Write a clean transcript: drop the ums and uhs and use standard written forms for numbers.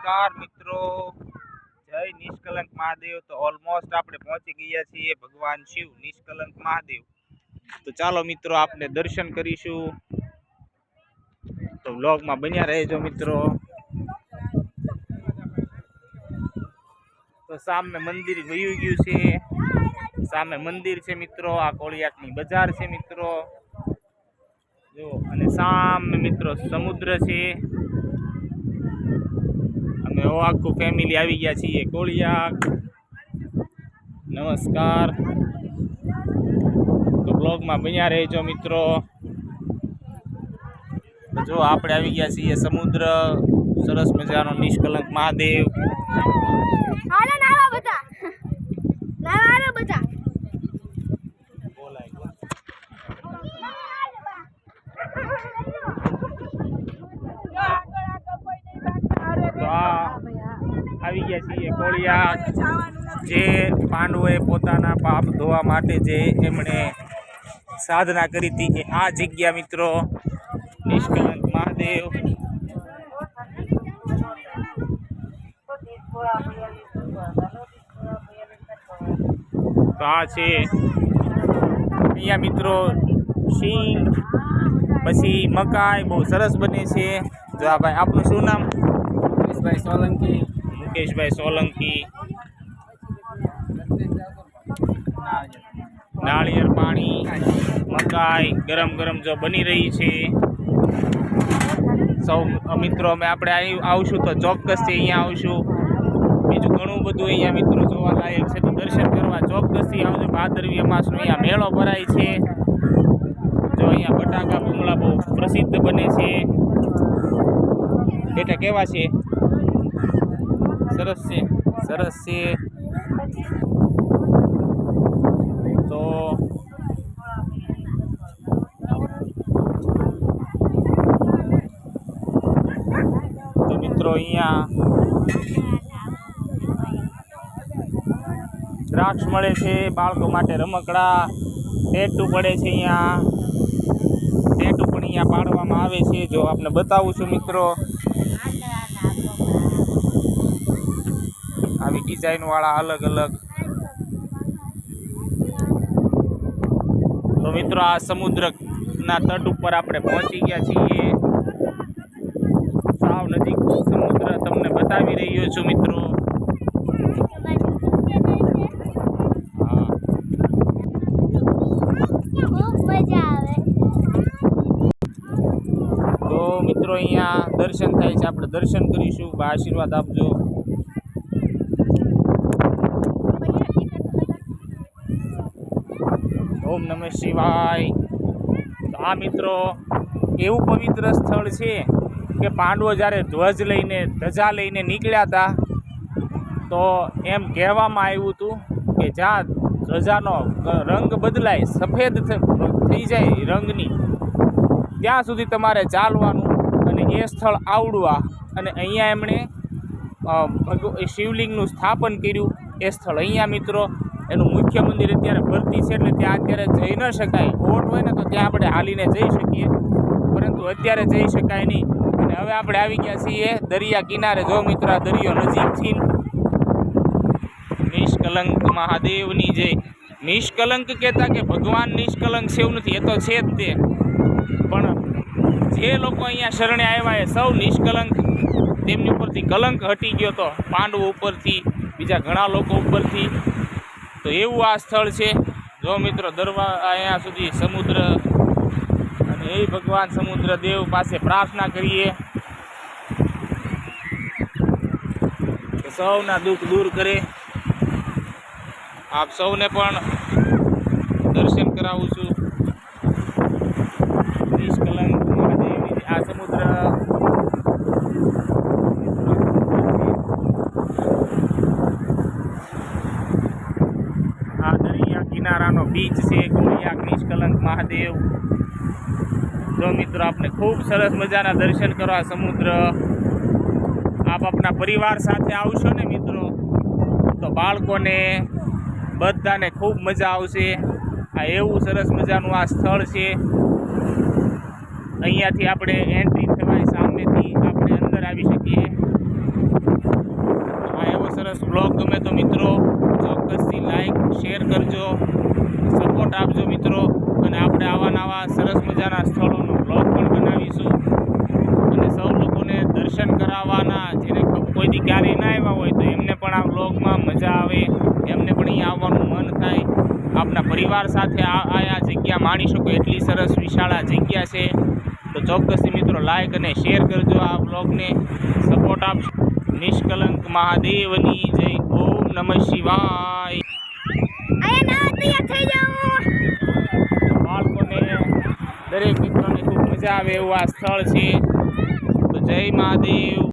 नमस्कार मित्रों, जय निष्कलंक महादेव। तो ऑलमोस्ट आपने पहुंची गया छे भगवान शिव निष्कलंक महादेव। तो चलो मित्रों आपने दर्शन करीशू। तो व्लॉग में बन्या रहेजो मित्रों। तो सामने मंदिर वही गयु छे, सामे मंदिर छे मित्रों। आ कोळियाकनी बजार छे मित्रों जो, अने सामे मित्रों समुद्र छे। अमे आखू फैमिली आवी गया छीए कोळियाक। नमस्कार। तो ब्लॉग में बन्या रहेजो मित्रों। तो जो आपणे आवी गया छीए समुद्र, सरस मजानो निष्कलंक महादेव। हालो नावा बता, नावा बता। આવી ગયા છીએ કોળિયાક, જે પાંડવોએ પોતાના પાપ ધોવા માટે જે એમણે સાધના કરી હતી એ આ જગ્યા મિત્રો નિષ્કલંક મહાદેવ। તો આ છે અહીંયા મિત્રો સિંગ પછી મકાઈ બહુ સરસ બને છે। જો આ ભાઈ આપનું શું નામ? मुकेश सोलंकी। मुकेश भाई सोलंकी। नारियल पानी मकाई गरम गरम जो बनी रही है। सौ मित्रों में आपणे आवशुं तो चौक्कसथी अहींया आवशुं। बीजुं घणुं बधुं अहींया मित्रों जोवालायक छे। तो दर्शन करवा चौक्कसथी आवजो। भादरवी अमासनो अहींया मेळो भराय छे। जो अहींया बटाका भूंगळा बहु प्रसिद्ध बने छे। बेटा केवा छे? सरस छे, सरस छे। तो मित्रों अहींया द्राक्ष मळे छे, बाळको माटे रमकड़ा, टेटू पड़े छे। अहींया टेटू पण अहींया पाडवामां आवे छे। जो आपने बतावुं छुं मित्रों। આવી ડિઝાઇન વાળા अलग अलग। तो मित्रों आ समुद्र ना तट पर आपणे पहोंची गया छीए। साव नजीक समुद्र तमने बतावी रह्यो छुं मित्रों। तो मित्रों अहींया दर्शन थाय छे, आपणे दर्शन करीशुं। आशीर्वाद आपजो। ओम नमः शिवाय। तो आ मित्रों एवं पवित्र स्थल है कि पांडवो जयरे ध्वज लईने धजा लईने निकळ्या था तो एम कहेवामां आव्युं हतुं कि ज्यां ध्वजानो रंग बदलाय, सफेद थई जाय रंगनी, त्यां सुधी तमारे चालवानुं अने ए स्थळ आवडुं आ। अने अहींया एमणे शिवलिंगनुं स्थापन कर्युं। ए स्थळ अहींया मित्रों एनु मुख्य मंदिर अत्यारे भरती छे એટલે ત્યાં અત્યારે જઈ ન શકાય। ઓટ હોય ને તો ત્યાં આપણે હાલીને જઈ શકીએ, પરંતુ અત્યારે જઈ શકાય નહીં। અને હવે આપણે આવી ગયા છીએ દરિયા કિનારે। જો મિત્રો આ દરિયો નજીકથી નિષ્કલંક મહાદેવની જય। નિષ્કલંક કહેતા કે ભગવાન નિષ્કલંક છે એવું નથી, એ તો છે જ તે, પણ જે લોકો અહીંયા શરણે આવ્યા એ સૌ નિષ્કલંક, તેમની ઉપરથી કલંક હટી ગયો તો પાંડવો ઉપરથી, બીજા ઘણા લોકો ઉપરથી। तो एवं आ स्थल है। जो मित्रों दरवा अहींया सुधी समुद्र अने ए भगवान समुद्र देव पासे प्रार्थना करिए कि सौना दुख दूर करे। आप सौने पण दर्शन करावुं छुं। निष्कलंक महादेव आ समुद्र किनारानो बीच से कोळियाक निष्कलंक महादेव। जो मित्रों आपने खूब सरस मजाना दर्शन करवा समुद्र। आप अपना परिवार साथे आवशो ने मित्रों तो बाळकोने बधाने खूब मजा आवशे। आ एवुं सरस मजानुं आ स्थळ छे। अहींयाथी आपणे एंट्री थवाय, सामेथी आपणे अंदर आवी शकीए। ગમે તો મિત્રો ચોક્કસથી લાઈક શેર કરજો, સપોર્ટ આપજો મિત્રો. અને આપણે આવા નવા સરસ મજાના સ્થળોનો બ્લોગ પણ બનાવીશું અને સૌ લોકોને દર્શન કરાવવાના, જેને કોઈ દી ક્યારેય ના આવ્યા હોય તો એમને પણ આ બ્લોગમાં મજા આવે, એમને પણ અહીંયા આવવાનું મન થાય. આપણા પરિવાર સાથે આ જગ્યા માણી શકો એટલી સરસ વિશાળ આ જગ્યા છે. તો ચોક્કસથી મિત્રો લાઈક અને શેર કરજો, આ બ્લોગને સપોર્ટ આપજો. નિષ્કલંક મહાદેવની જય. ઓમ નમઃ શિવાય. અહીંયા ના તૈયાર થઈ જાઓ. બાળકોને દરેક મિત્રોને ખૂબ મજા આવે એવું આ સ્થળ છે. તો જય મહાદેવ.